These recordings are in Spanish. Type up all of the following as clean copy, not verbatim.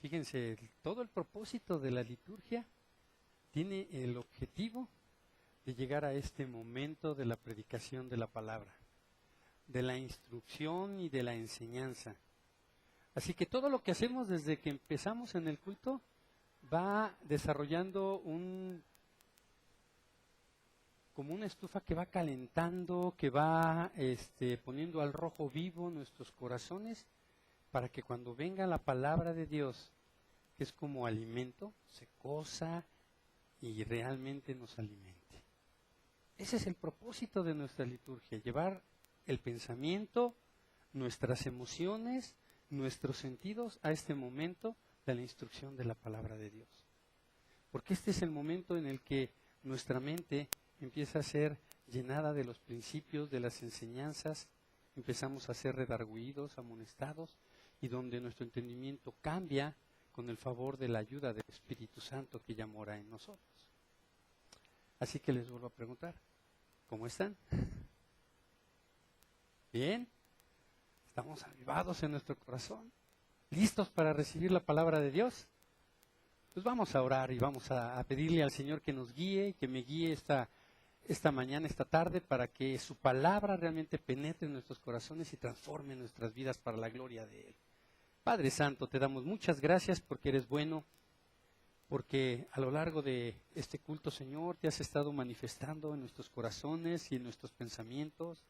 Fíjense, todo el propósito de la liturgia tiene el objetivo de llegar a este momento de la predicación de la palabra, de la instrucción y de la enseñanza. Así que todo lo que hacemos desde que empezamos en el culto va desarrollando como una estufa que va calentando, que va poniendo al rojo vivo nuestros corazones, para que cuando venga la palabra de Dios, que es como alimento, se cosa y realmente nos alimente. Ese es el propósito de nuestra liturgia, llevar el pensamiento, nuestras emociones, nuestros sentidos a este momento de la instrucción de la palabra de Dios. Porque este es el momento en el que nuestra mente empieza a ser llenada de los principios, de las enseñanzas, empezamos a ser redargüidos, amonestados, y donde nuestro entendimiento cambia con el favor de la ayuda del Espíritu Santo que ya mora en nosotros. Así que les vuelvo a preguntar, ¿cómo están? ¿Bien? ¿Estamos avivados en nuestro corazón? ¿Listos para recibir la palabra de Dios? Pues vamos a orar y vamos a pedirle al Señor que nos guíe, que me guíe esta mañana, esta tarde, para que su palabra realmente penetre en nuestros corazones y transforme nuestras vidas para la gloria de Él. Padre Santo, te damos muchas gracias porque eres bueno, porque a lo largo de este culto, Señor, te has estado manifestando en nuestros corazones y en nuestros pensamientos,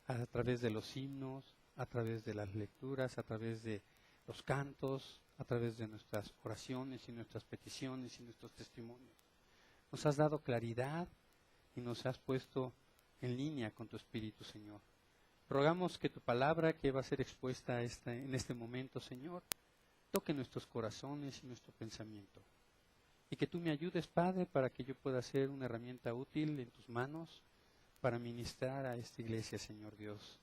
a través de los himnos, a través de las lecturas, a través de los cantos, a través de nuestras oraciones y nuestras peticiones y nuestros testimonios. Nos has dado claridad y nos has puesto en línea con tu Espíritu, Señor. Rogamos que tu palabra que va a ser expuesta en este momento, Señor, toque nuestros corazones y nuestro pensamiento. Y que tú me ayudes, Padre, para que yo pueda ser una herramienta útil en tus manos para ministrar a esta iglesia, Señor Dios.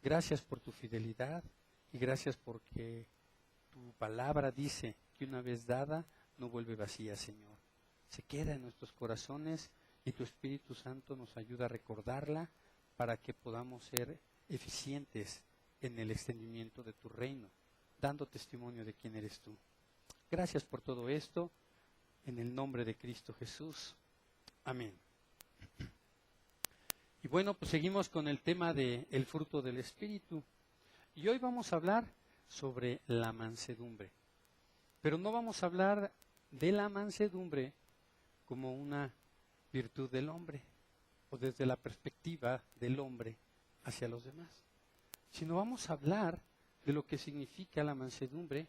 Gracias por tu fidelidad y gracias porque tu palabra dice que una vez dada no vuelve vacía, Señor. Se queda en nuestros corazones y tu Espíritu Santo nos ayuda a recordarla para que podamos ser eficientes en el extendimiento de tu reino, dando testimonio de quién eres tú. Gracias por todo esto, en el nombre de Cristo Jesús. Amén. Y bueno, pues seguimos con el tema del fruto del Espíritu. Y hoy vamos a hablar sobre la mansedumbre. Pero no vamos a hablar de la mansedumbre como una virtud del hombre, o desde la perspectiva del hombre hacia los demás, sino vamos a hablar de lo que significa la mansedumbre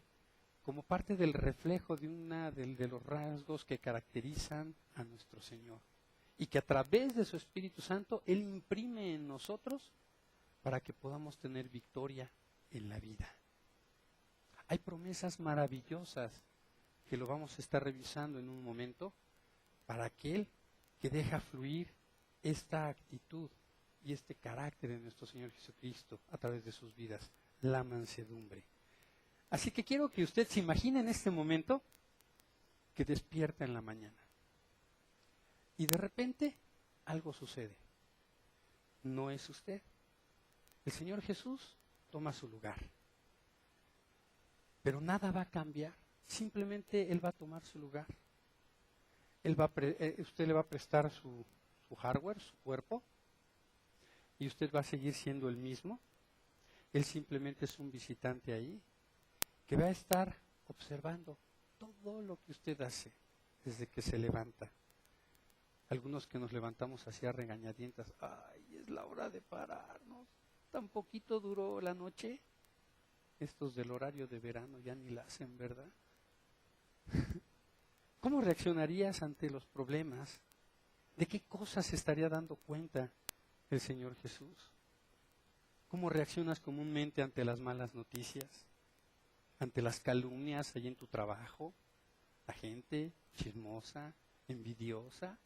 como parte del reflejo de los rasgos que caracterizan a nuestro Señor, y que a través de su Espíritu Santo Él imprime en nosotros para que podamos tener victoria en la vida. Hay promesas maravillosas que lo vamos a estar revisando en un momento para aquel que deja fluir esta actitud y este carácter de nuestro Señor Jesucristo a través de sus vidas, la mansedumbre. Así que quiero que usted se imagine en este momento que despierta en la mañana y de repente algo sucede. No es usted. El Señor Jesús toma su lugar. Pero nada va a cambiar. Simplemente Él va a tomar su lugar. Usted le va a prestar su hardware, su cuerpo, y usted va a seguir siendo el mismo. Él simplemente es un visitante ahí, que va a estar observando todo lo que usted hace desde que se levanta. Algunos que nos levantamos así a regañadientas, ¡ay, es la hora de pararnos! ¿Tan poquito duró la noche? Estos del horario de verano ya ni la hacen, ¿verdad? ¿Cómo reaccionarías ante los problemas? ¿De qué cosas se estaría dando cuenta el Señor Jesús? ¿Cómo reaccionas comúnmente ante las malas noticias? ¿Ante las calumnias ahí en tu trabajo? La gente chismosa, envidiosa,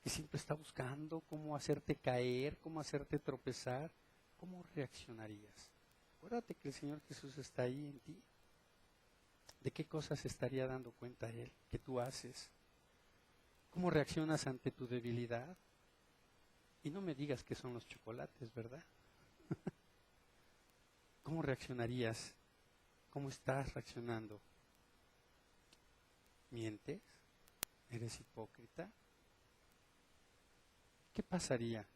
que siempre está buscando cómo hacerte caer, cómo hacerte tropezar. ¿Cómo reaccionarías? Acuérdate que el Señor Jesús está ahí en ti. ¿De qué cosas se estaría dando cuenta Él que tú haces? ¿Cómo reaccionas ante tu debilidad? Y no me digas que son los chocolates, ¿verdad? ¿Cómo reaccionarías? ¿Cómo estás reaccionando? ¿Mientes? ¿Eres hipócrita? ¿Qué pasaría?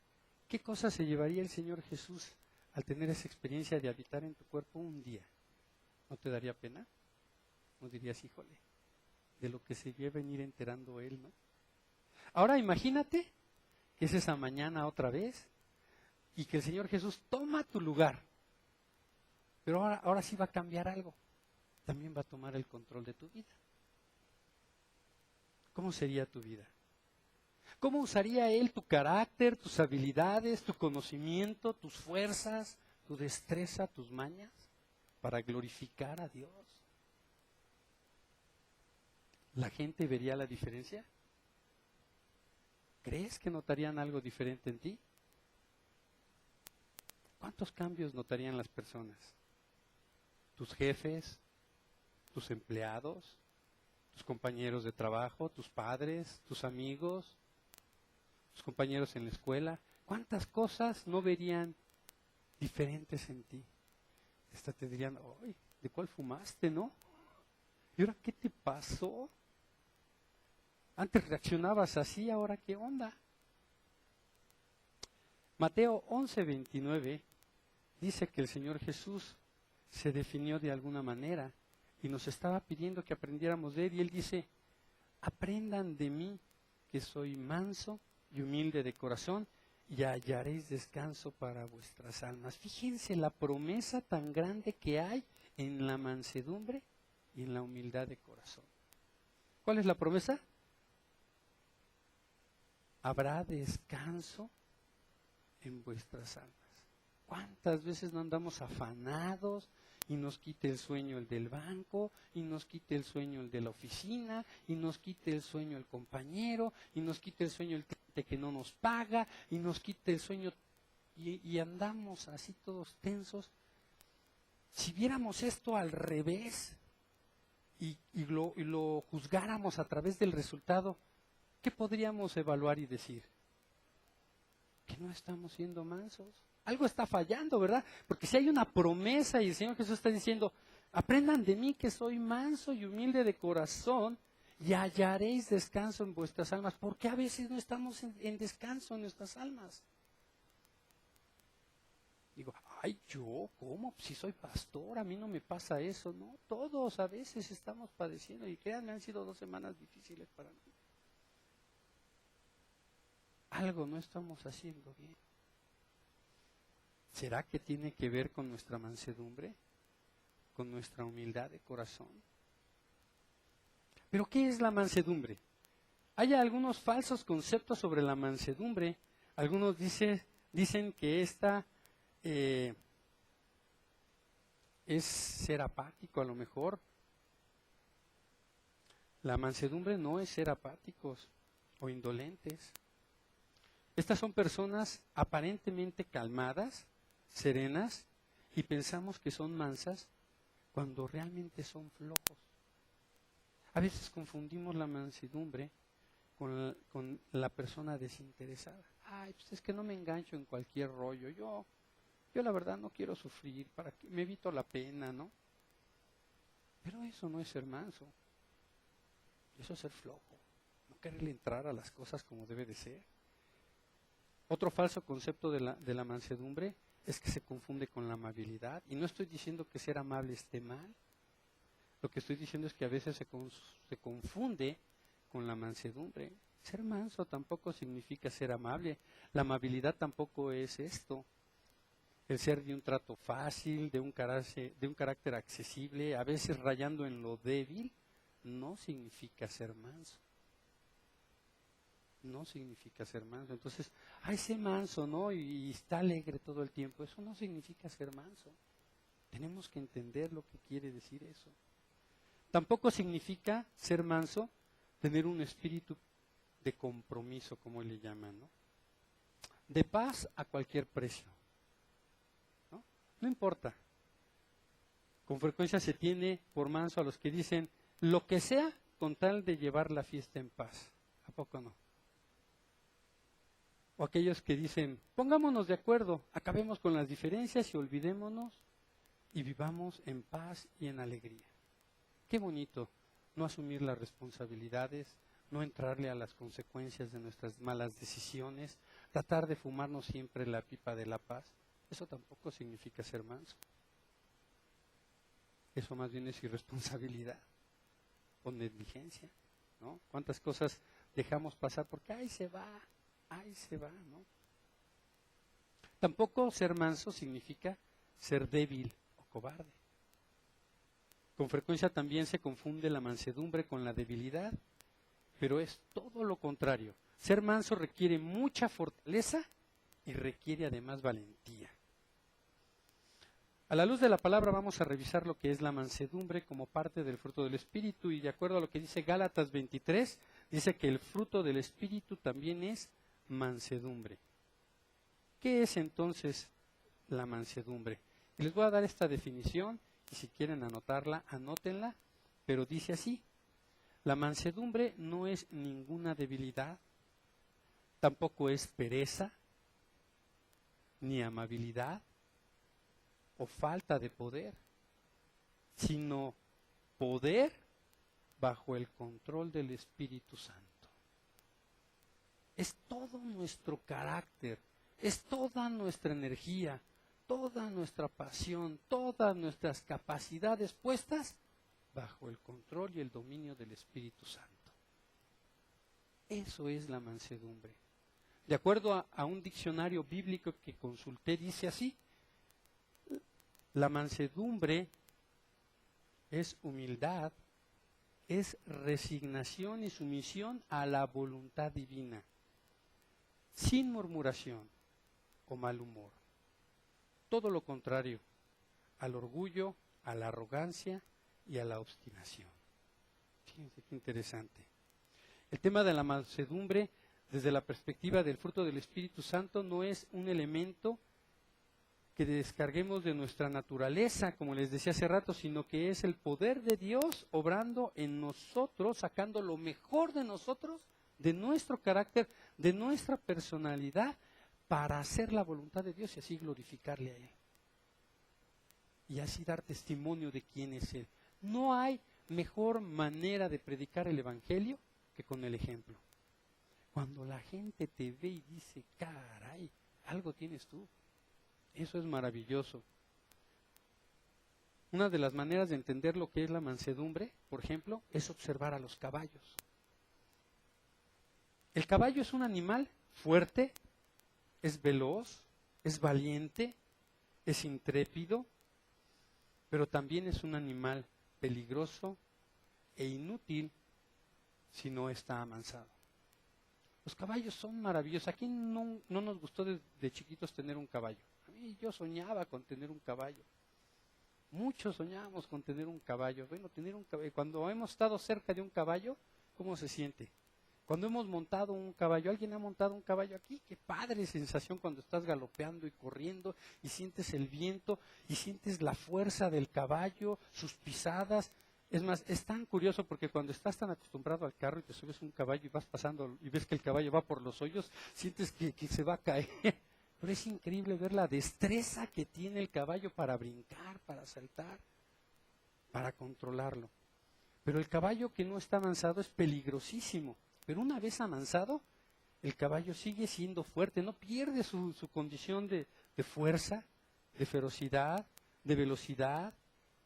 ¿Qué cosa se llevaría el Señor Jesús al tener esa experiencia de habitar en tu cuerpo un día? ¿No te daría pena? ¿No dirías, híjole, de lo que se iba a venir enterando Él, no? Ahora imagínate que es esa mañana otra vez y que el Señor Jesús toma tu lugar. Pero ahora sí va a cambiar algo. También va a tomar el control de tu vida. ¿Cómo sería tu vida? ¿Cómo usaría Él tu carácter, tus habilidades, tu conocimiento, tus fuerzas, tu destreza, tus mañas para glorificar a Dios? ¿La gente vería la diferencia? ¿Crees que notarían algo diferente en ti? ¿Cuántos cambios notarían las personas? ¿Tus jefes? ¿Tus empleados? ¿Tus compañeros de trabajo? ¿Tus padres? ¿Tus amigos? ¿Tus compañeros en la escuela? ¿Cuántas cosas no verían diferentes en ti? Hasta te dirían, ¡ay! ¿De cuál fumaste, no? ¿Y ahora qué te pasó? Antes reaccionabas así, ¿ahora qué onda? Mateo 11:29 dice que el Señor Jesús se definió de alguna manera y nos estaba pidiendo que aprendiéramos de Él. Y Él dice, aprendan de mí que soy manso y humilde de corazón y hallaréis descanso para vuestras almas. Fíjense la promesa tan grande que hay en la mansedumbre y en la humildad de corazón. ¿Cuál es la promesa? Habrá descanso en vuestras almas. ¿Cuántas veces no andamos afanados y nos quite el sueño el del banco, y nos quite el sueño el de la oficina, y nos quite el sueño el compañero, y nos quite el sueño el cliente que no nos paga, y nos quite el sueño, y andamos así todos tensos? Si viéramos esto al revés y lo juzgáramos a través del resultado, ¿qué podríamos evaluar y decir? Que no estamos siendo mansos. Algo está fallando, ¿verdad? Porque si hay una promesa y el Señor Jesús está diciendo, aprendan de mí que soy manso y humilde de corazón y hallaréis descanso en vuestras almas. ¿Por qué a veces no estamos en descanso en nuestras almas? Digo, ay, ¿yo? ¿Cómo? Si soy pastor, a mí no me pasa eso, ¿no? Todos a veces estamos padeciendo y créanme, han sido 2 semanas difíciles para mí. Algo no estamos haciendo bien. ¿Será que tiene que ver con nuestra mansedumbre? ¿Con nuestra humildad de corazón? ¿Pero qué es la mansedumbre? Hay algunos falsos conceptos sobre la mansedumbre. Algunos dicen que esta es ser apático a lo mejor. La mansedumbre no es ser apáticos o indolentes. Estas son personas aparentemente calmadas, serenas, y pensamos que son mansas cuando realmente son flojos. A veces confundimos la mansedumbre con la persona desinteresada. Ay, pues es que no me engancho en cualquier rollo. Yo la verdad no quiero sufrir, para que me evito la pena, ¿no? Pero eso no es ser manso. Eso es ser flojo. No quererle entrar a las cosas como debe de ser. Otro falso concepto de la mansedumbre es que se confunde con la amabilidad. Y no estoy diciendo que ser amable esté mal. Lo que estoy diciendo es que a veces se confunde con la mansedumbre. Ser manso tampoco significa ser amable. La amabilidad tampoco es esto. El ser de un trato fácil, de un carácter accesible, a veces rayando en lo débil, no significa ser manso. No significa ser manso. Entonces, ay, sé manso, ¿no? Y está alegre todo el tiempo. Eso no significa ser manso. Tenemos que entender lo que quiere decir eso. Tampoco significa ser manso tener un espíritu de compromiso, como le llaman, ¿no? De paz a cualquier precio. No importa. Con frecuencia se tiene por manso a los que dicen lo que sea con tal de llevar la fiesta en paz. ¿A poco no? O aquellos que dicen, pongámonos de acuerdo, acabemos con las diferencias y olvidémonos y vivamos en paz y en alegría. Qué bonito no asumir las responsabilidades, no entrarle a las consecuencias de nuestras malas decisiones, tratar de fumarnos siempre la pipa de la paz. Eso tampoco significa ser manso. Eso más bien es irresponsabilidad o negligencia, ¿no? ¿Cuántas cosas dejamos pasar porque ahí se va, ¿no? Tampoco ser manso significa ser débil o cobarde. Con frecuencia también se confunde la mansedumbre con la debilidad, pero es todo lo contrario. Ser manso requiere mucha fortaleza y requiere además valentía. A la luz de la palabra vamos a revisar lo que es la mansedumbre como parte del fruto del Espíritu, y de acuerdo a lo que dice Gálatas 23, dice que el fruto del Espíritu también es mansedumbre. ¿Qué es entonces la mansedumbre? Y les voy a dar esta definición, y si quieren anotarla, anótenla, pero dice así: la mansedumbre no es ninguna debilidad, tampoco es pereza, ni amabilidad, o falta de poder, sino poder bajo el control del Espíritu Santo. Es todo nuestro carácter, es toda nuestra energía, toda nuestra pasión, todas nuestras capacidades puestas bajo el control y el dominio del Espíritu Santo. Eso es la mansedumbre. De acuerdo a un diccionario bíblico que consulté, dice así: la mansedumbre es humildad, es resignación y sumisión a la voluntad divina, sin murmuración o mal humor. Todo lo contrario al orgullo, a la arrogancia y a la obstinación. Fíjense qué interesante. El tema de la mansedumbre, desde la perspectiva del fruto del Espíritu Santo, no es un elemento que descarguemos de nuestra naturaleza, como les decía hace rato, sino que es el poder de Dios obrando en nosotros, sacando lo mejor de nosotros, de nuestro carácter, de nuestra personalidad, para hacer la voluntad de Dios y así glorificarle a Él. Y así dar testimonio de quién es Él. No hay mejor manera de predicar el Evangelio que con el ejemplo. Cuando la gente te ve y dice, caray, algo tienes tú. Eso es maravilloso. Una de las maneras de entender lo que es la mansedumbre, por ejemplo, es observar a los caballos. El caballo es un animal fuerte, es veloz, es valiente, es intrépido, pero también es un animal peligroso e inútil si no está amansado. Los caballos son maravillosos. ¿A quién no nos gustó de chiquitos tener un caballo? A mí yo soñaba con tener un caballo. Muchos soñábamos con tener un caballo. Bueno, tener un caballo. Cuando hemos estado cerca de un caballo, ¿cómo se siente? Cuando hemos montado un caballo, ¿alguien ha montado un caballo aquí? Qué padre sensación cuando estás galopeando y corriendo y sientes el viento y sientes la fuerza del caballo, sus pisadas. Es más, es tan curioso porque cuando estás tan acostumbrado al carro y te subes un caballo y vas pasando y ves que el caballo va por los hoyos, sientes que se va a caer. Pero es increíble ver la destreza que tiene el caballo para brincar, para saltar, para controlarlo. Pero el caballo que no está amansado es peligrosísimo. Pero una vez amansado, el caballo sigue siendo fuerte, no pierde su condición de fuerza, de ferocidad, de velocidad,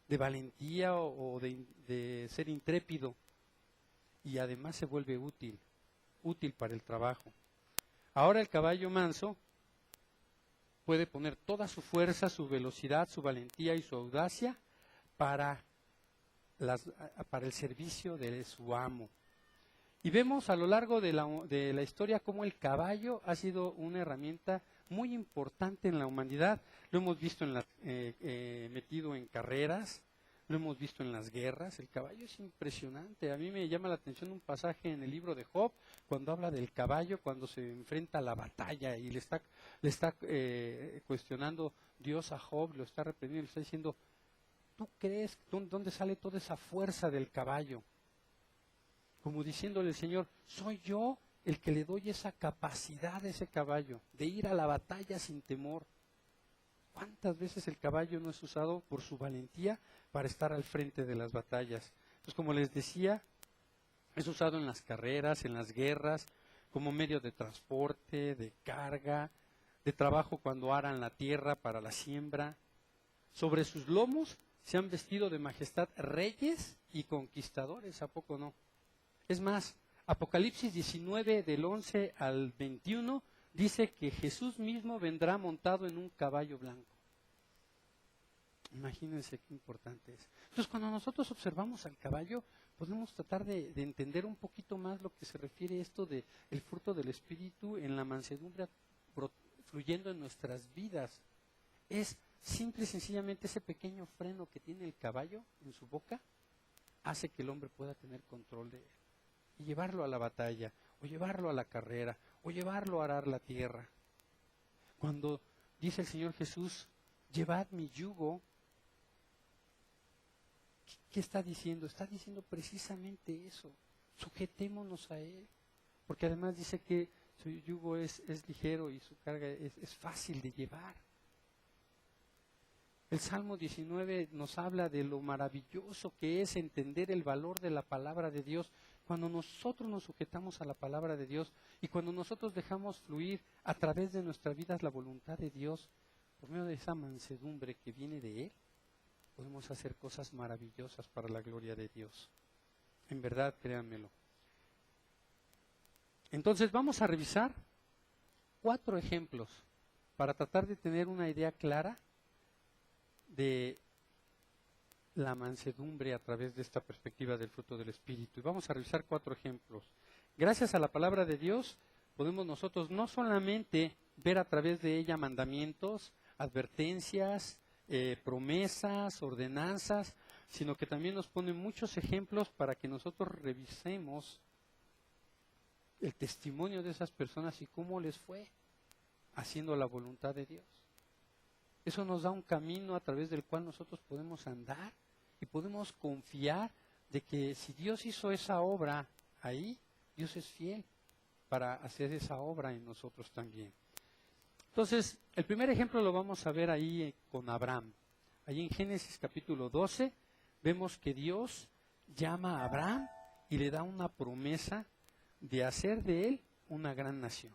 de valentía o de ser intrépido. Y además se vuelve útil para el trabajo. Ahora el caballo manso puede poner toda su fuerza, su velocidad, su valentía y su audacia para el servicio de su amo. Y vemos a lo largo de la historia cómo el caballo ha sido una herramienta muy importante en la humanidad. Lo hemos visto metido en carreras, lo hemos visto en las guerras. El caballo es impresionante. A mí me llama la atención un pasaje en el libro de Job, cuando habla del caballo, cuando se enfrenta a la batalla y le está cuestionando Dios a Job, lo está reprendiendo, le está diciendo, ¿tú crees dónde sale toda esa fuerza del caballo? Como diciéndole al Señor, ¿soy yo el que le doy esa capacidad a ese caballo de ir a la batalla sin temor. ¿Cuántas veces el caballo no es usado por su valentía para estar al frente de las batallas? Pues como les decía, es usado en las carreras, en las guerras, como medio de transporte, de carga, de trabajo cuando aran la tierra para la siembra. Sobre sus lomos se han vestido de majestad reyes y conquistadores, ¿a poco no? Es más, Apocalipsis 19 del 11 al 21 dice que Jesús mismo vendrá montado en un caballo blanco. Imagínense qué importante es. Entonces, cuando nosotros observamos al caballo, podemos tratar de entender un poquito más lo que se refiere a esto de el fruto del Espíritu en la mansedumbre fluyendo en nuestras vidas. Es simple y sencillamente ese pequeño freno que tiene el caballo en su boca, hace que el hombre pueda tener control de él y llevarlo a la batalla, o llevarlo a la carrera, o llevarlo a arar la tierra. Cuando dice el Señor Jesús, llevad mi yugo, ¿qué está diciendo? Está diciendo precisamente eso, sujetémonos a Él, porque además dice que su yugo es ligero y su carga es fácil de llevar. El Salmo 19 nos habla de lo maravilloso que es entender el valor de la palabra de Dios. Cuando nosotros nos sujetamos a la palabra de Dios y cuando nosotros dejamos fluir a través de nuestra vida la voluntad de Dios, por medio de esa mansedumbre que viene de Él, podemos hacer cosas maravillosas para la gloria de Dios. En verdad, créanmelo. Entonces vamos a revisar 4 ejemplos para tratar de tener una idea clara de la mansedumbre a través de esta perspectiva del fruto del Espíritu. Y vamos a revisar 4 ejemplos. Gracias a la palabra de Dios, podemos nosotros no solamente ver a través de ella mandamientos, advertencias, promesas, ordenanzas, sino que también nos pone muchos ejemplos para que nosotros revisemos el testimonio de esas personas y cómo les fue haciendo la voluntad de Dios. Eso nos da un camino a través del cual nosotros podemos andar y podemos confiar de que si Dios hizo esa obra ahí, Dios es fiel para hacer esa obra en nosotros también. Entonces, el primer ejemplo lo vamos a ver ahí con Abraham. Ahí en Génesis capítulo 12 vemos que Dios llama a Abraham y le da una promesa de hacer de él una gran nación.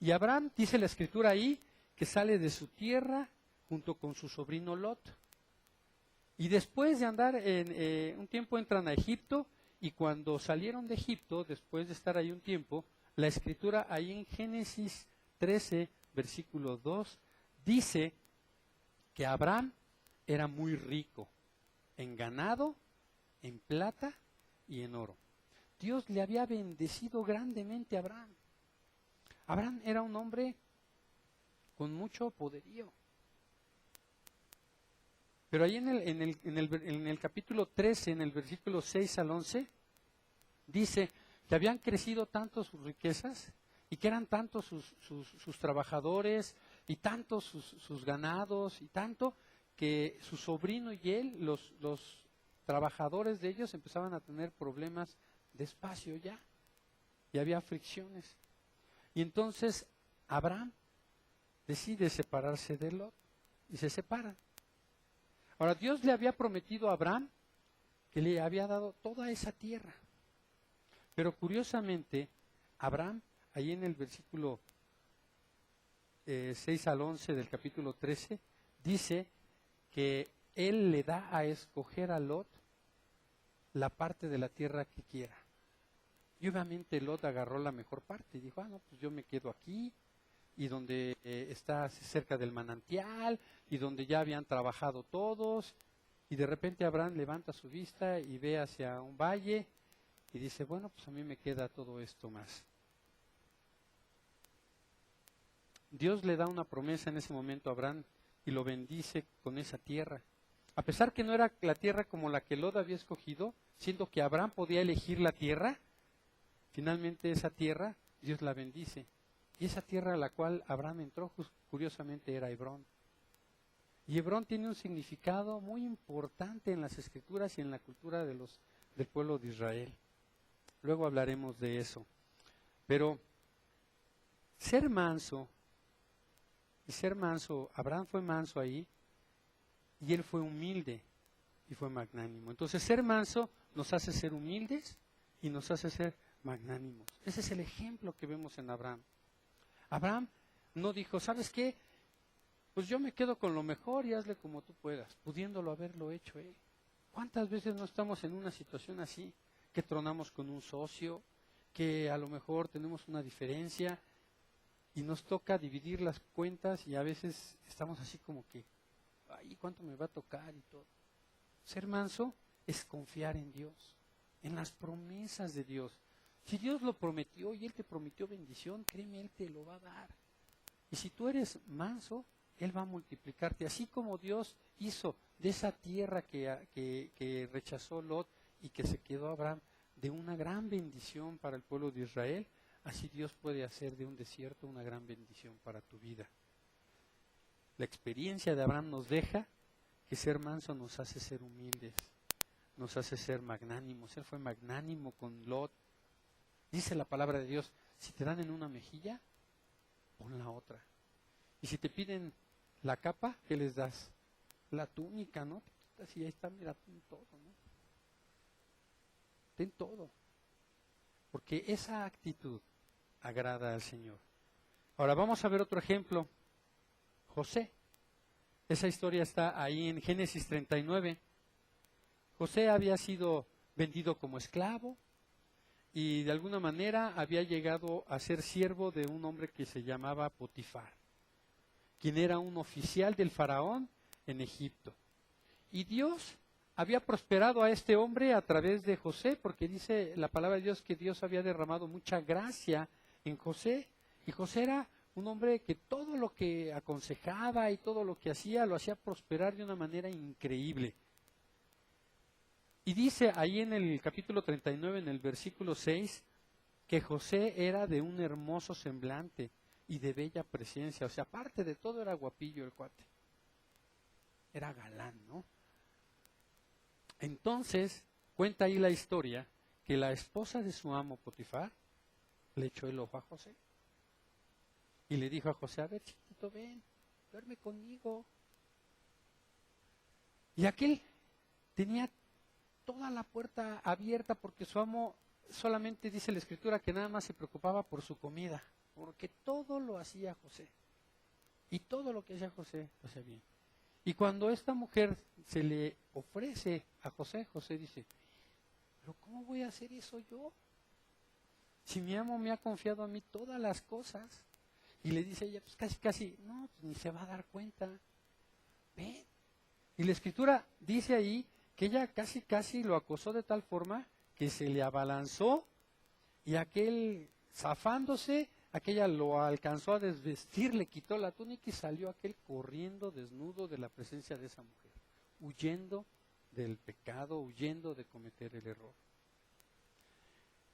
Y Abraham, dice la Escritura ahí, que sale de su tierra junto con su sobrino Lot. Y después de andar un tiempo entran a Egipto, y cuando salieron de Egipto, después de estar ahí un tiempo, la Escritura ahí en Génesis 13, versículo 2, dice que Abraham era muy rico en ganado, en plata y en oro. Dios le había bendecido grandemente a Abraham. Abraham era un hombre con mucho poderío. Pero ahí en el capítulo 13, en el versículo 6 al 11, dice que habían crecido tanto sus riquezas y que eran tantos sus trabajadores y tantos sus ganados y tanto que su sobrino y él, los trabajadores de ellos empezaban a tener problemas de espacio ya y había fricciones. Y entonces Abraham decide separarse de Lot y se separan. Ahora, Dios le había prometido a Abraham que le había dado toda esa tierra. Pero curiosamente, Abraham, ahí en el versículo 6 al 11 del capítulo 13, dice que él le da a escoger a Lot la parte de la tierra que quiera. Y obviamente Lot agarró la mejor parte y dijo, no, pues yo me quedo aquí, y donde está cerca del manantial, y donde ya habían trabajado todos, y de repente Abraham levanta su vista y ve hacia un valle, y dice, bueno, pues a mí me queda todo esto más. Dios le da una promesa en ese momento a Abraham, y lo bendice con esa tierra. A pesar que no era la tierra como la que Lot había escogido, siendo que Abraham podía elegir la tierra, finalmente esa tierra Dios la bendice. Y esa tierra a la cual Abraham entró, curiosamente, era Hebrón. Y Hebrón tiene un significado muy importante en las Escrituras y en la cultura del pueblo de Israel. Luego hablaremos de eso. Pero ser manso, Abraham fue manso ahí, y él fue humilde y fue magnánimo. Entonces ser manso nos hace ser humildes y nos hace ser magnánimos. Ese es el ejemplo que vemos en Abraham. Abraham no dijo, ¿sabes qué? Pues yo me quedo con lo mejor y hazle como tú puedas, pudiéndolo haberlo hecho él. ¿Cuántas veces no estamos en una situación así? Que tronamos con un socio, que a lo mejor tenemos una diferencia y nos toca dividir las cuentas y a veces estamos así como que, ay, ¿cuánto me va a tocar y todo? Ser manso es confiar en Dios, en las promesas de Dios. Si Dios lo prometió y Él te prometió bendición, créeme, Él te lo va a dar. Y si tú eres manso, Él va a multiplicarte. Así como Dios hizo de esa tierra que rechazó Lot y que se quedó Abraham, de una gran bendición para el pueblo de Israel, así Dios puede hacer de un desierto una gran bendición para tu vida. La experiencia de Abraham nos deja que ser manso nos hace ser humildes, nos hace ser magnánimos. Él fue magnánimo con Lot. Dice la palabra de Dios, si te dan en una mejilla, pon la otra. Y si te piden la capa, ¿qué les das? La túnica, ¿no? Así ahí está, mira, ten todo, ¿no? Ten todo. Porque esa actitud agrada al Señor. Ahora vamos a ver otro ejemplo. José. Esa historia está ahí en Génesis 39. José había sido vendido como esclavo y de alguna manera había llegado a ser siervo de un hombre que se llamaba Potifar, quien era un oficial del faraón en Egipto. Y Dios había prosperado a este hombre a través de José, porque dice la palabra de Dios que Dios había derramado mucha gracia en José. Y José era un hombre que todo lo que aconsejaba y todo lo que hacía, lo hacía prosperar de una manera increíble. Y dice ahí en el capítulo 39, en el versículo 6, que José era de un hermoso semblante y de bella presencia. O sea, aparte de todo era guapillo el cuate. Era galán, ¿no? Entonces, cuenta ahí la historia que la esposa de su amo Potifar le echó el ojo a José. Y le dijo a José, a ver, chiquito, ven, duerme conmigo. Y aquel tenía toda la puerta abierta porque su amo solamente dice la escritura que nada más se preocupaba por su comida, porque todo lo hacía José. Y todo lo que hacía José lo hacía bien. Y cuando esta mujer se le ofrece a José, José dice, pero ¿cómo voy a hacer eso yo? Si mi amo me ha confiado a mí todas las cosas. Y le dice ella, pues casi, no, pues ni se va a dar cuenta. Ven. Y la escritura dice ahí que ella casi lo acosó de tal forma que se le abalanzó y aquel, zafándose, aquella lo alcanzó a desvestir, le quitó la túnica y salió aquel corriendo desnudo de la presencia de esa mujer, huyendo del pecado, huyendo de cometer el error.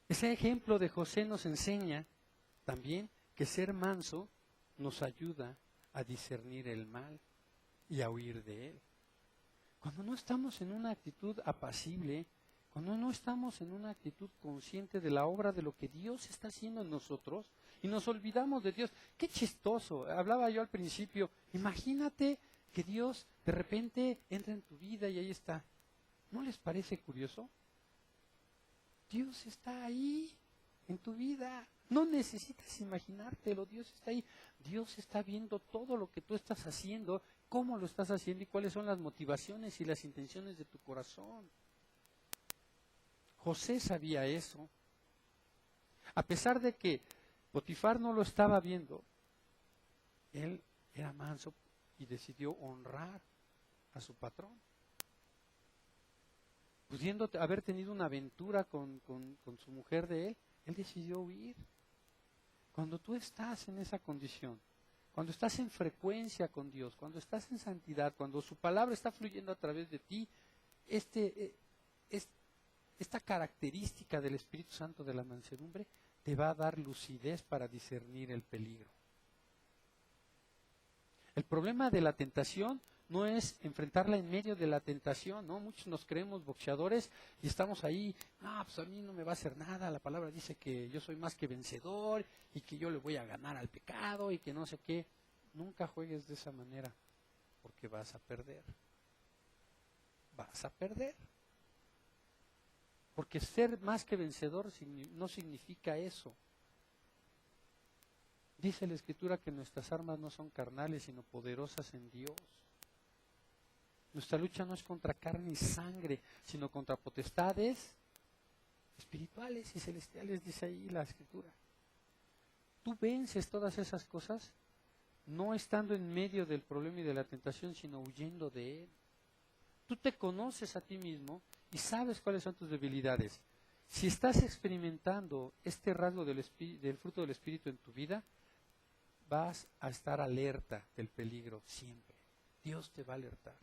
Ese ejemplo de José nos enseña también que ser manso nos ayuda a discernir el mal y a huir de él. Cuando no estamos en una actitud apacible, cuando no estamos en una actitud consciente de la obra de lo que Dios está haciendo en nosotros y nos olvidamos de Dios. Qué chistoso, hablaba yo al principio, imagínate que Dios de repente entra en tu vida y ahí está. ¿No les parece curioso? Dios está ahí en tu vida. No necesitas imaginártelo, Dios está ahí. Dios está viendo todo lo que tú estás haciendo, cómo lo estás haciendo y cuáles son las motivaciones y las intenciones de tu corazón. José sabía eso. A pesar de que Potifar no lo estaba viendo, él era manso y decidió honrar a su patrón. Pudiendo haber tenido una aventura con su mujer de él, él decidió huir. Cuando tú estás en esa condición, cuando estás en frecuencia con Dios, cuando estás en santidad, cuando su palabra está fluyendo a través de ti, esta característica del Espíritu Santo de la mansedumbre te va a dar lucidez para discernir el peligro. El problema de la tentación no es enfrentarla en medio de la tentación, ¿no? Muchos nos creemos boxeadores y estamos ahí, no, pues a mí no me va a hacer nada, la palabra dice que yo soy más que vencedor y que yo le voy a ganar al pecado y que no sé qué. Nunca juegues de esa manera, porque vas a perder. Vas a perder. Porque ser más que vencedor no significa eso. Dice la Escritura que nuestras armas no son carnales, sino poderosas en Dios. Nuestra lucha no es contra carne y sangre, sino contra potestades espirituales y celestiales, dice ahí la Escritura. Tú vences todas esas cosas no estando en medio del problema y de la tentación, sino huyendo de él. Tú te conoces a ti mismo y sabes cuáles son tus debilidades. Si estás experimentando este rasgo del fruto del Espíritu en tu vida, vas a estar alerta del peligro siempre. Dios te va a alertar.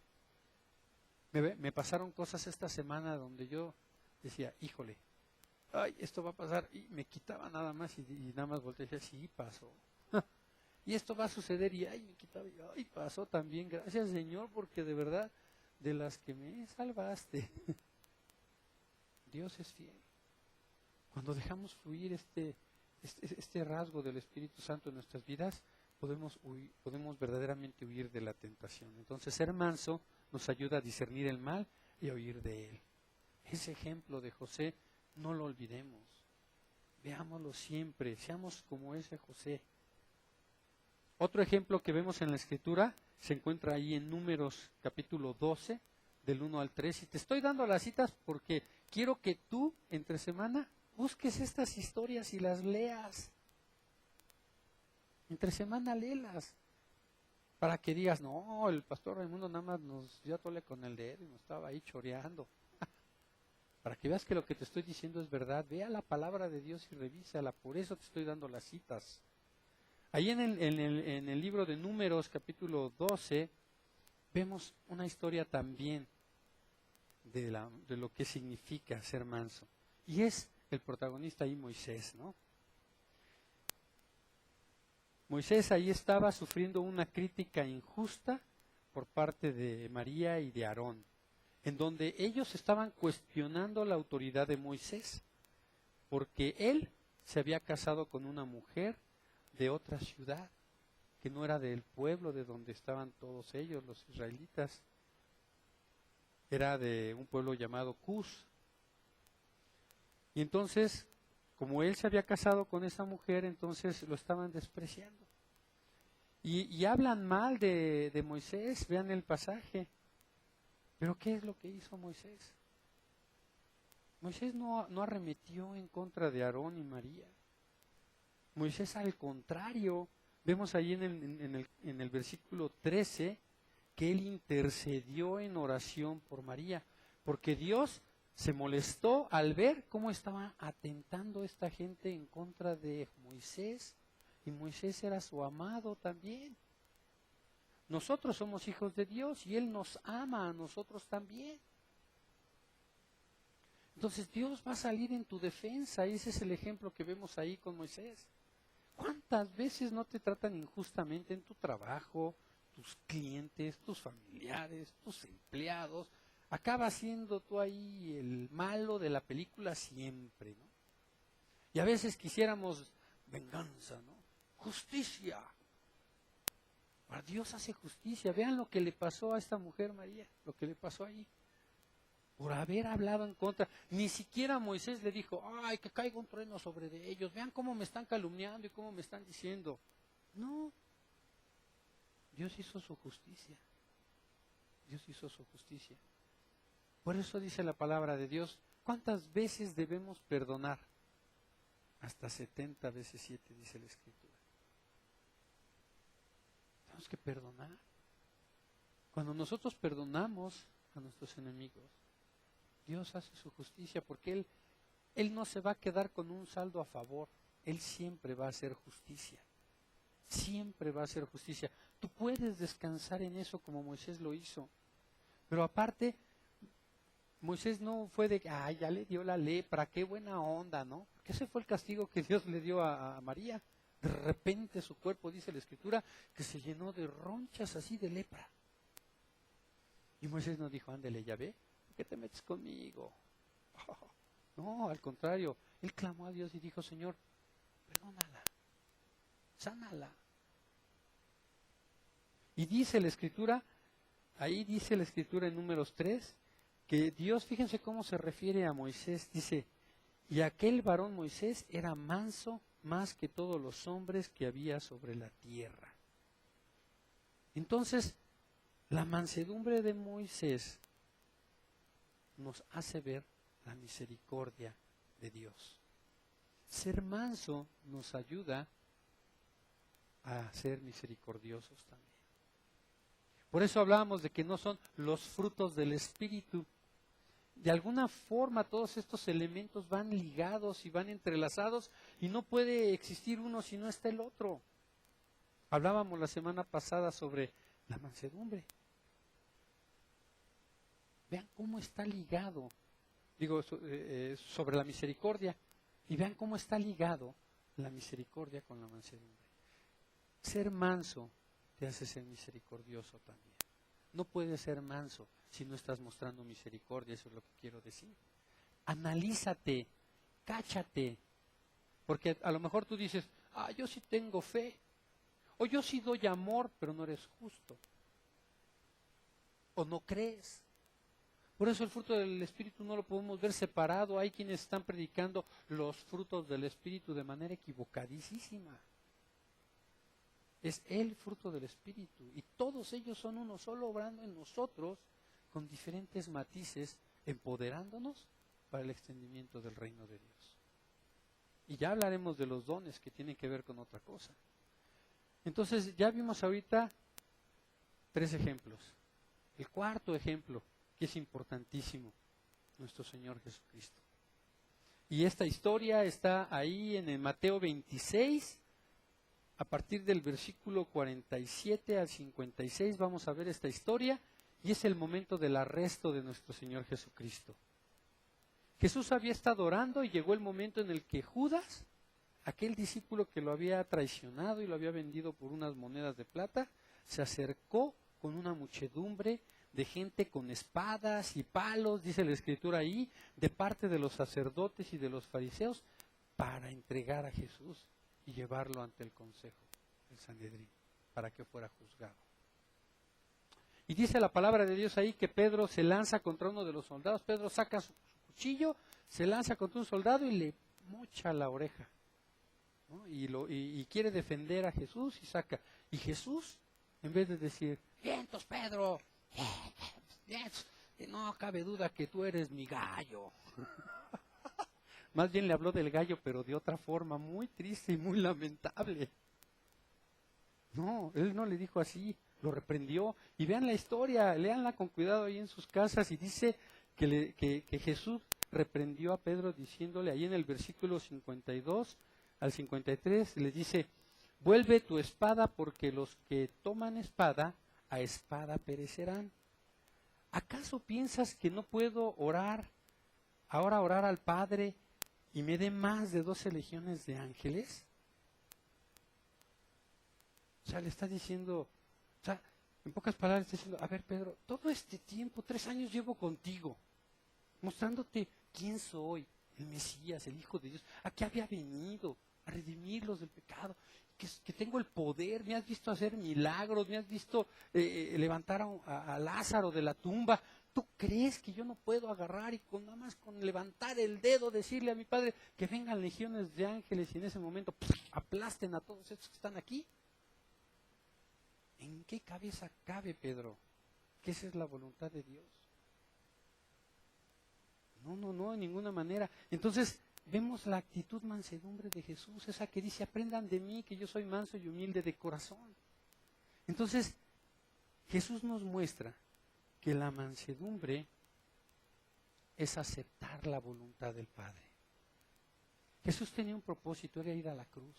Me pasaron cosas esta semana donde yo decía, híjole, ay, esto va a pasar, y me quitaba nada más y nada más volteé y decía, sí, pasó. Y esto va a suceder y ay, me quitaba, y ay, pasó también, gracias Señor, porque de verdad, de las que me salvaste. Dios es fiel. Cuando dejamos fluir este rasgo del Espíritu Santo en nuestras vidas, podemos verdaderamente huir de la tentación. Entonces, ser manso nos ayuda a discernir el mal y a huir de él. Ese ejemplo de José, no lo olvidemos. Veámoslo siempre, seamos como ese José. Otro ejemplo que vemos en la Escritura se encuentra ahí en Números capítulo 12, del 1 al 3. Y te estoy dando las citas porque quiero que tú, entre semana, busques estas historias y las leas. Entre semana léelas. Para que digas, no, el pastor Raimundo nada más nos dio a tole con el dedo y nos estaba ahí choreando. Para que veas que lo que te estoy diciendo es verdad. Vea la palabra de Dios y revísala. Por eso te estoy dando las citas. Ahí en el libro de Números, capítulo 12, vemos una historia también de lo que significa ser manso. Y es el protagonista ahí Moisés, ¿no? Moisés ahí estaba sufriendo una crítica injusta por parte de María y de Aarón, en donde ellos estaban cuestionando la autoridad de Moisés, porque él se había casado con una mujer de otra ciudad, que no era del pueblo de donde estaban todos ellos, los israelitas. Era de un pueblo llamado Cus. Y entonces, como él se había casado con esa mujer, entonces lo estaban despreciando. Y hablan mal de Moisés, vean el pasaje. Pero ¿qué es lo que hizo Moisés? Moisés no arremetió en contra de Aarón y María. Moisés, al contrario, vemos ahí en el versículo 13 que él intercedió en oración por María, porque Dios se molestó al ver cómo estaba atentando esta gente en contra de Moisés, y Moisés era su amado también. Nosotros somos hijos de Dios y Él nos ama a nosotros también. Entonces Dios va a salir en tu defensa, y ese es el ejemplo que vemos ahí con Moisés. ¿Cuántas veces no te tratan injustamente en tu trabajo, tus clientes, tus familiares, tus empleados? Acabas siendo tú ahí el malo de la película siempre, ¿no? Y a veces quisiéramos venganza, ¿no? Justicia. Ahora Dios hace justicia. Vean lo que le pasó a esta mujer María, lo que le pasó ahí. Por haber hablado en contra. Ni siquiera Moisés le dijo, ay, que caiga un trueno sobre de ellos. Vean cómo me están calumniando y cómo me están diciendo. No. Dios hizo su justicia. Dios hizo su justicia. Por eso dice la palabra de Dios, ¿cuántas veces debemos perdonar? Hasta 70 veces 7, dice la Escritura. Tenemos que perdonar. Cuando nosotros perdonamos a nuestros enemigos, Dios hace su justicia, porque Él no se va a quedar con un saldo a favor. Él siempre va a hacer justicia. Siempre va a hacer justicia. Tú puedes descansar en eso como Moisés lo hizo. Pero aparte, Moisés no fue de, ay, ya le dio la lepra, qué buena onda, ¿no? Porque ese fue el castigo que Dios le dio a María. De repente su cuerpo, dice la Escritura, que se llenó de ronchas así de lepra. Y Moisés nos dijo, ándele, ya ve, ¿por qué te metes conmigo? No, al contrario, él clamó a Dios y dijo, Señor, perdónala, sánala. Y dice la Escritura, ahí dice la Escritura en Números 3, que Dios, fíjense cómo se refiere a Moisés, dice, y aquel varón Moisés era manso más que todos los hombres que había sobre la tierra. Entonces, la mansedumbre de Moisés nos hace ver la misericordia de Dios. Ser manso nos ayuda a ser misericordiosos también. Por eso hablábamos de que no son los frutos del Espíritu. De alguna forma todos estos elementos van ligados y van entrelazados y no puede existir uno si no está el otro. Hablábamos la semana pasada sobre la mansedumbre. Vean cómo está ligado, sobre la misericordia, y vean cómo está ligado la misericordia con la mansedumbre. Ser manso te hace ser misericordioso también. No puedes ser manso si no estás mostrando misericordia, eso es lo que quiero decir. Analízate, cáchate, porque a lo mejor tú dices, yo sí tengo fe, o yo sí doy amor, pero no eres justo, o no crees. Por eso el fruto del Espíritu no lo podemos ver separado. Hay quienes están predicando los frutos del Espíritu de manera equivocadísima. Es el fruto del Espíritu y todos ellos son uno solo, obrando en nosotros con diferentes matices, empoderándonos para el extendimiento del reino de Dios. Y ya hablaremos de los dones que tienen que ver con otra cosa. Entonces ya vimos ahorita 3 ejemplos. El cuarto ejemplo, que es importantísimo, nuestro Señor Jesucristo. Y esta historia está ahí en el Mateo 26, a partir del versículo 47 al 56 vamos a ver esta historia, y es el momento del arresto de nuestro Señor Jesucristo. Jesús había estado orando y llegó el momento en el que Judas, aquel discípulo que lo había traicionado y lo había vendido por unas monedas de plata, se acercó con una muchedumbre de gente con espadas y palos, dice la Escritura ahí, de parte de los sacerdotes y de los fariseos, para entregar a Jesús y llevarlo ante el consejo, el Sanedrín, para que fuera juzgado. Y dice la palabra de Dios ahí que Pedro se lanza contra uno de los soldados. Pedro saca su cuchillo, se lanza contra un soldado y le mocha la oreja, ¿no? Y quiere defender a Jesús y saca. Y Jesús, en vez de decir, vientos Pedro, no cabe duda que tú eres mi gallo. Más bien le habló del gallo, pero de otra forma, muy triste y muy lamentable. No, él no le dijo así, lo reprendió. Y vean la historia, léanla con cuidado ahí en sus casas, y dice que Jesús reprendió a Pedro diciéndole ahí en el versículo 52 al 53, le dice, vuelve tu espada porque los que toman espada, a espada perecerán. ¿Acaso piensas que no puedo orar al Padre y me dé más de 12 legiones de ángeles? O sea, le está diciendo, en pocas palabras está diciendo, a ver Pedro, todo este tiempo, 3 años llevo contigo, mostrándote quién soy, el Mesías, el Hijo de Dios, a qué había venido, a redimirlos del pecado, que tengo el poder, me has visto hacer milagros, me has visto levantar a Lázaro de la tumba. ¿Tú crees que yo no puedo agarrar y nada más con levantar el dedo decirle a mi Padre que vengan legiones de ángeles y en ese momento aplasten a todos estos que están aquí? ¿En qué cabeza cabe, Pedro, que esa es la voluntad de Dios? No, en ninguna manera. Entonces, vemos la actitud mansedumbre de Jesús, esa que dice, aprendan de mí, que yo soy manso y humilde de corazón. Entonces, Jesús nos muestra que la mansedumbre es aceptar la voluntad del Padre. Jesús tenía un propósito, era ir a la cruz.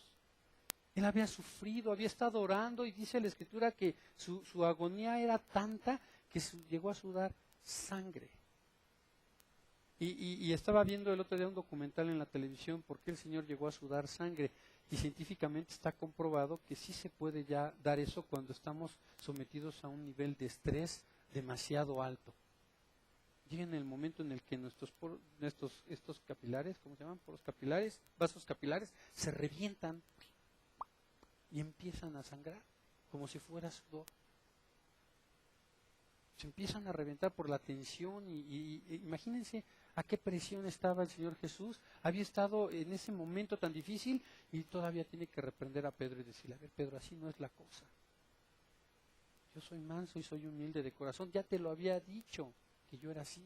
Él había sufrido, había estado orando, y dice la Escritura que su agonía era tanta que llegó a sudar sangre. Y estaba viendo el otro día un documental en la televisión, por qué el Señor llegó a sudar sangre. Y científicamente está comprobado que sí se puede ya dar eso cuando estamos sometidos a un nivel de estrés demasiado alto. Llega en el momento en el que estos capilares, ¿cómo se llaman? Poros capilares, vasos capilares, se revientan y empiezan a sangrar como si fuera sudor. Se empiezan a reventar por la tensión y imagínense a qué presión estaba el Señor Jesús. Había estado en ese momento tan difícil y todavía tiene que reprender a Pedro y decirle, a ver Pedro, así no es la cosa. Yo soy manso y soy humilde de corazón, ya te lo había dicho que yo era así.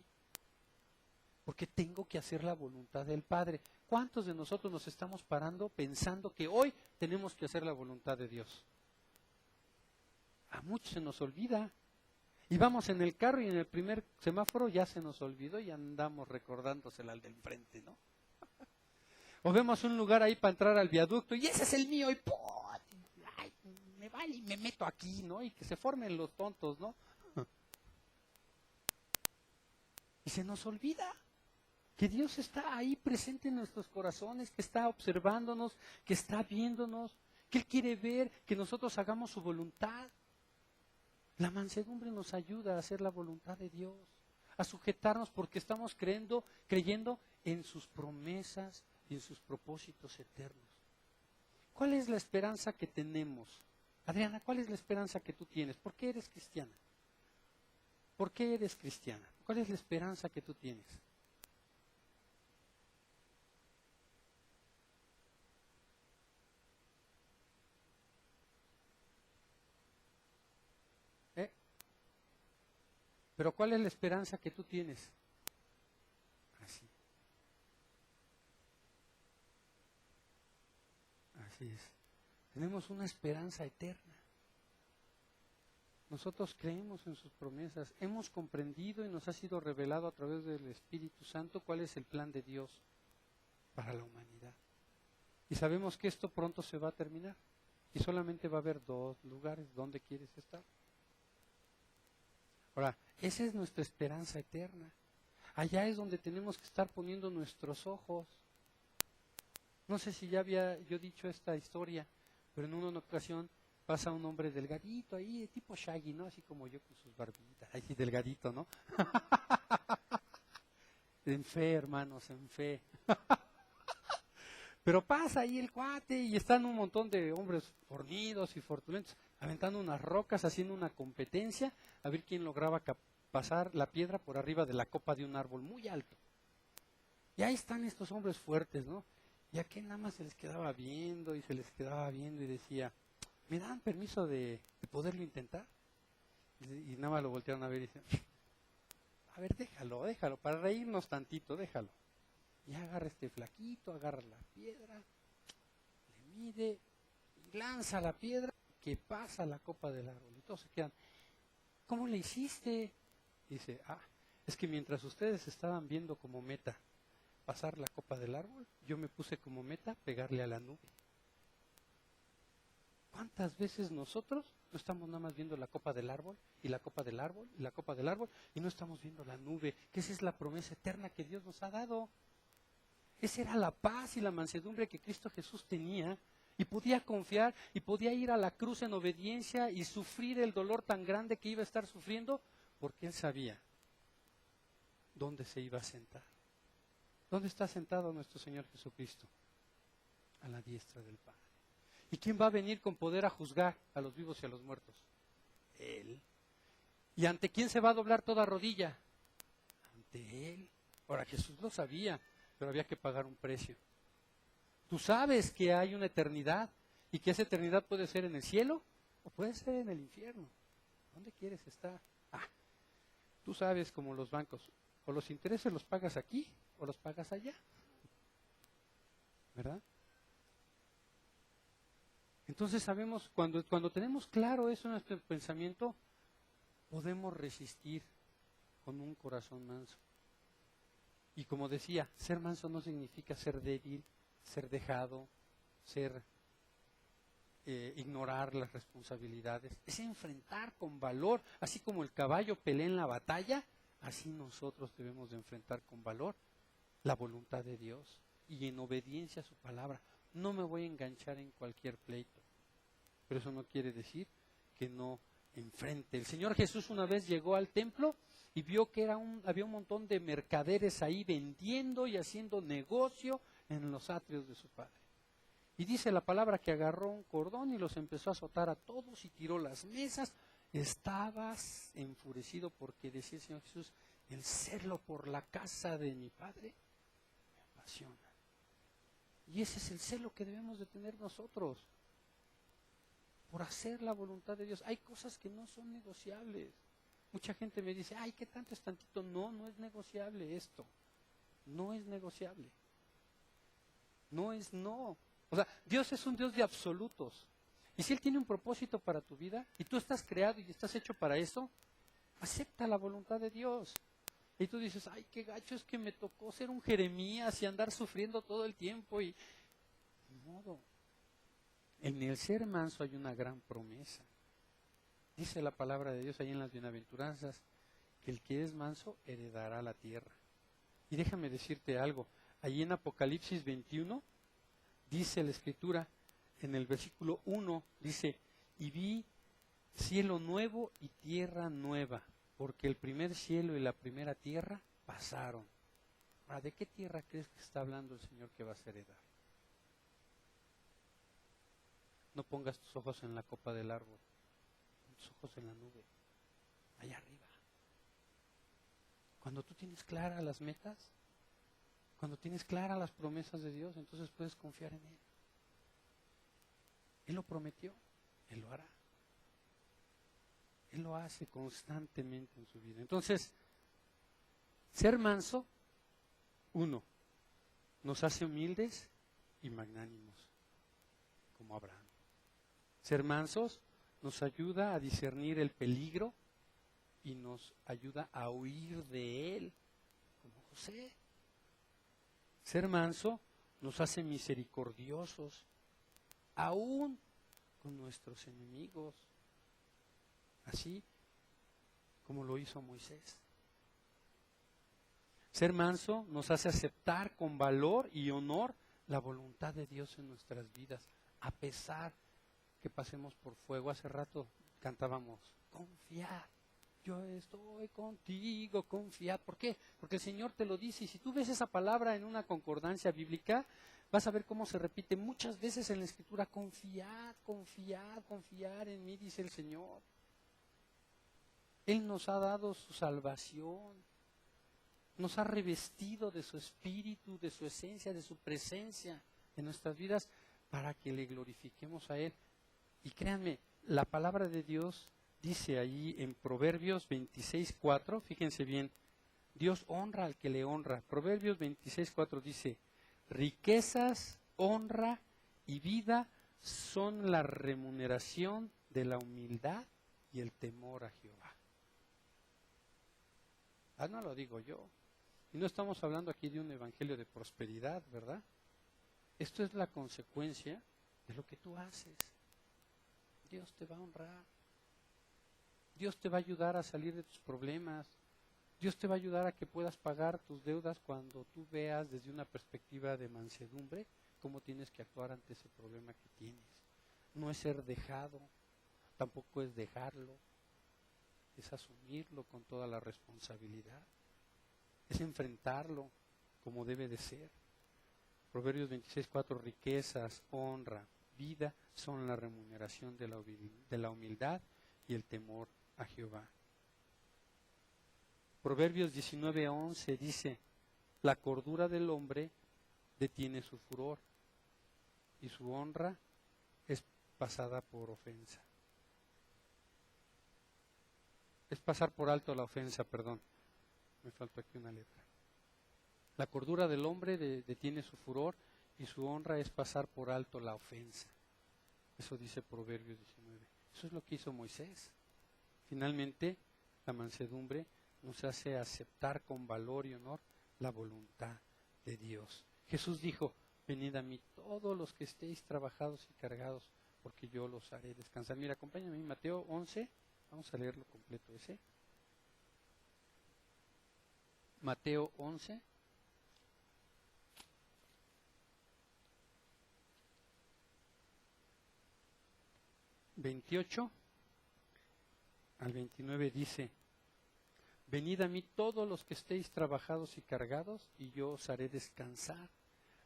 Porque tengo que hacer la voluntad del Padre. ¿Cuántos de nosotros nos estamos parando pensando que hoy tenemos que hacer la voluntad de Dios? A muchos se nos olvida. Y vamos en el carro y en el primer semáforo ya se nos olvidó y andamos recordándosela al del frente, ¿no? O vemos un lugar ahí para entrar al viaducto y ese es el mío y ¡pum! Ay, me vale y me meto aquí, ¿no? Y que se formen los tontos, ¿no? Y se nos olvida que Dios está ahí presente en nuestros corazones, que está observándonos, que está viéndonos, que Él quiere ver que nosotros hagamos su voluntad. La mansedumbre nos ayuda a hacer la voluntad de Dios, a sujetarnos porque estamos creyendo en sus promesas y en sus propósitos eternos. ¿Cuál es la esperanza que tenemos? Adriana, ¿cuál es la esperanza que tú tienes? ¿Por qué eres cristiana? ¿Por qué eres cristiana? ¿Cuál es la esperanza que tú tienes? Pero ¿cuál es la esperanza que tú tienes? Así. Así es. Tenemos una esperanza eterna. Nosotros creemos en sus promesas. Hemos comprendido y nos ha sido revelado a través del Espíritu Santo cuál es el plan de Dios para la humanidad. Y sabemos que esto pronto se va a terminar. Y solamente va a haber dos lugares donde quieres estar. Ahora, esa es nuestra esperanza eterna. Allá es donde tenemos que estar poniendo nuestros ojos. No sé si ya había yo dicho esta historia, pero en una ocasión pasa un hombre delgadito ahí, tipo Shaggy, ¿no? Así como yo con sus barbitas, ahí delgadito, ¿no? En fe, hermanos, en fe. Pero pasa ahí el cuate y están un montón de hombres fornidos y fortulentos aventando unas rocas, haciendo una competencia a ver quién lograba pasar la piedra por arriba de la copa de un árbol muy alto. Y ahí están estos hombres fuertes, ¿no? Y aquel nada más se les quedaba viendo y se les quedaba viendo y decía, ¿me dan permiso de poderlo intentar? Y nada más lo voltearon a ver y dicen, a ver, déjalo, para reírnos tantito, déjalo. Y agarra este flaquito, agarra la piedra, le mide y lanza la piedra que pasa la copa del árbol. Y todos se quedan, ¿cómo le hiciste? Dice, es que mientras ustedes estaban viendo como meta pasar la copa del árbol, yo me puse como meta pegarle a la nube. ¿Cuántas veces nosotros no estamos nada más viendo la copa del árbol y la copa del árbol y la copa del árbol y no estamos viendo la nube? Que esa es la promesa eterna que Dios nos ha dado. Esa era la paz y la mansedumbre que Cristo Jesús tenía y podía confiar y podía ir a la cruz en obediencia y sufrir el dolor tan grande que iba a estar sufriendo porque Él sabía dónde se iba a sentar. ¿Dónde está sentado nuestro Señor Jesucristo? A la diestra del Padre. ¿Y quién va a venir con poder a juzgar a los vivos y a los muertos? Él. ¿Y ante quién se va a doblar toda rodilla? Ante Él. Ahora, Jesús lo sabía, pero había que pagar un precio. Tú sabes que hay una eternidad y que esa eternidad puede ser en el cielo o puede ser en el infierno. ¿Dónde quieres estar? Tú sabes como los bancos, o los intereses los pagas aquí o los pagas allá. ¿Verdad? Entonces sabemos, cuando tenemos claro eso en nuestro pensamiento, podemos resistir con un corazón manso. Y como decía, ser manso no significa ser débil, ser dejado, ignorar las responsabilidades. Es enfrentar con valor, así como el caballo pelea en la batalla, así nosotros debemos de enfrentar con valor la voluntad de Dios y en obediencia a su palabra. no me voy a enganchar en cualquier pleito. Pero eso no quiere decir que no enfrente. El Señor Jesús una vez llegó al templo y vio que había un montón de mercaderes ahí vendiendo y haciendo negocio en los atrios de su Padre. Y dice la palabra que agarró un cordón y los empezó a azotar a todos y tiró las mesas. Estabas enfurecido porque decía el Señor Jesús, el celo por la casa de mi Padre me apasiona. Y ese es el celo que debemos de tener nosotros, por hacer la voluntad de Dios. Hay cosas que no son negociables. Mucha gente me dice, ay, ¿qué tanto es tantito? No, no es negociable esto. No es negociable. No es no. O sea, Dios es un Dios de absolutos. Y si Él tiene un propósito para tu vida, y tú estás creado y estás hecho para eso, acepta la voluntad de Dios. Y tú dices, ay, qué gacho es que me tocó ser un Jeremías y andar sufriendo todo el tiempo. Y ni modo. En el ser manso hay una gran promesa. Dice la palabra de Dios ahí en las bienaventuranzas, que el que es manso heredará la tierra. Y déjame decirte algo, ahí en Apocalipsis 21, dice la Escritura, en el versículo 1, dice, y vi cielo nuevo y tierra nueva, porque el primer cielo y la primera tierra pasaron. Ahora, ¿de qué tierra crees que está hablando el Señor que vas a heredar? No pongas tus ojos en la copa del árbol, pon tus ojos en la nube, allá arriba. Cuando tú tienes claras las metas, cuando tienes claras las promesas de Dios, entonces puedes confiar en Él. Él lo prometió, Él lo hará. Él lo hace constantemente en su vida. Entonces, ser manso, uno, nos hace humildes y magnánimos, como Abraham. Ser mansos nos ayuda a discernir el peligro y nos ayuda a huir de él, como José. Ser manso nos hace misericordiosos, aún con nuestros enemigos, así como lo hizo Moisés. Ser manso nos hace aceptar con valor y honor la voluntad de Dios en nuestras vidas, a pesar que pasemos por fuego. Hace rato cantábamos, confiar, yo estoy contigo, confiad. ¿Por qué? Porque el Señor te lo dice, y si tú ves esa palabra en una concordancia bíblica, vas a ver cómo se repite muchas veces en la Escritura, confiad, confiad, confiar en mí, dice el Señor. Él nos ha dado su salvación, nos ha revestido de su espíritu, de su esencia, de su presencia en nuestras vidas para que le glorifiquemos a Él. Y créanme, la palabra de Dios dice allí en Proverbios 26:4, fíjense bien, Dios honra al que le honra. Proverbios 26:4 dice, riquezas, honra y vida son la remuneración de la humildad y el temor a Jehová. No lo digo yo. Y no estamos hablando aquí de un evangelio de prosperidad, ¿verdad? Esto es la consecuencia de lo que tú haces. Dios te va a honrar. Dios te va a ayudar a salir de tus problemas. Dios te va a ayudar a que puedas pagar tus deudas cuando tú veas desde una perspectiva de mansedumbre cómo tienes que actuar ante ese problema que tienes. No es ser dejado, tampoco es dejarlo, es asumirlo con toda la responsabilidad, es enfrentarlo como debe de ser. Proverbios 26:4, riquezas, honra, vida son la remuneración de la humildad y el temor a Jehová. Proverbios 19:11 dice, la cordura del hombre detiene su furor y su honra es pasada por ofensa. Es pasar por alto la ofensa, perdón. Me faltó aquí una letra. La cordura del hombre detiene su furor y su honra es pasar por alto la ofensa. Eso dice Proverbios 19. Eso es lo que hizo Moisés. Finalmente, la mansedumbre nos hace aceptar con valor y honor la voluntad de Dios. Jesús dijo, venid a mí todos los que estéis trabajados y cargados, porque yo los haré descansar. Mira, acompáñame en Mateo 11. Vamos a leerlo completo ese. Mateo 11. 28 al 29 dice: venid a mí todos los que estéis trabajados y cargados, y yo os haré descansar.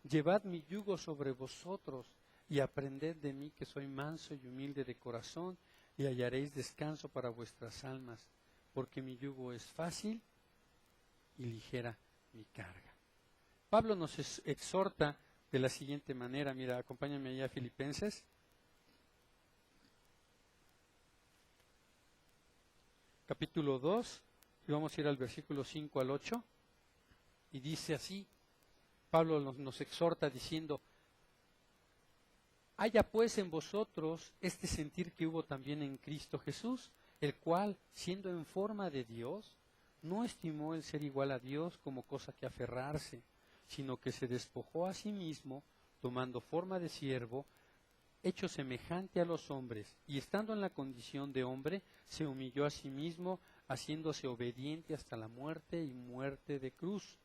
Llevad mi yugo sobre vosotros, y aprended de mí, que soy manso y humilde de corazón, y hallaréis descanso para vuestras almas, porque mi yugo es fácil y ligera mi carga. Pablo nos exhorta de la siguiente manera. Mira, acompáñame allá a Filipenses. Capítulo 2, y vamos a ir al versículo 5 al 8, y dice así, Pablo nos exhorta diciendo: haya pues en vosotros este sentir que hubo también en Cristo Jesús, el cual, siendo en forma de Dios, no estimó el ser igual a Dios como cosa que aferrarse, sino que se despojó a sí mismo, tomando forma de siervo, hecho semejante a los hombres, y estando en la condición de hombre, se humilló a sí mismo, haciéndose obediente hasta la muerte y muerte de cruz.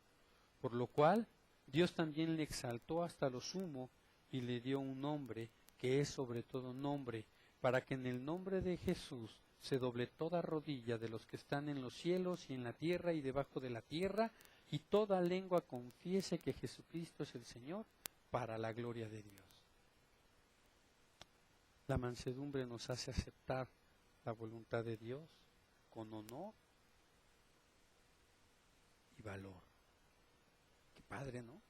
Por lo cual, Dios también le exaltó hasta lo sumo, y le dio un nombre que es sobre todo nombre, para que en el nombre de Jesús se doble toda rodilla de los que están en los cielos y en la tierra y debajo de la tierra, y toda lengua confiese que Jesucristo es el Señor, para la gloria de Dios. La mansedumbre nos hace aceptar la voluntad de Dios con honor y valor. Qué padre, ¿no?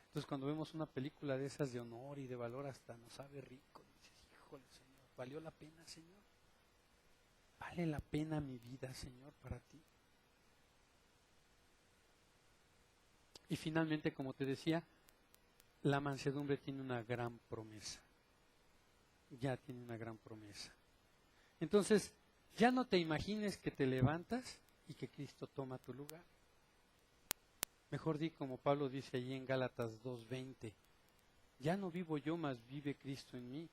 Entonces, cuando vemos una película de esas de honor y de valor, hasta nos sabe rico. Dices: híjole, Señor, ¿valió la pena, Señor? ¿Vale la pena mi vida, Señor, para ti? Y finalmente, como te decía, la mansedumbre tiene una gran promesa. Ya tiene una gran promesa. Entonces, ya no te imagines que te levantas y que Cristo toma tu lugar. Mejor di como Pablo dice allí en Gálatas 2:20: ya no vivo yo, mas vive Cristo en mí.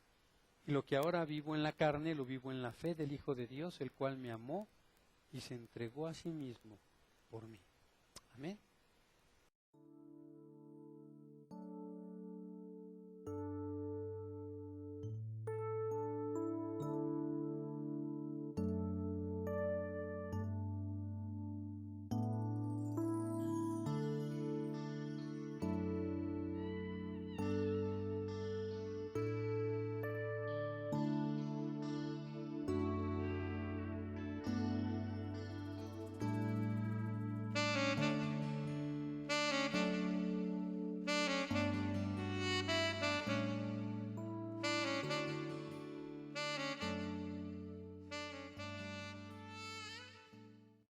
Y lo que ahora vivo en la carne, lo vivo en la fe del Hijo de Dios, el cual me amó y se entregó a sí mismo por mí. Amén.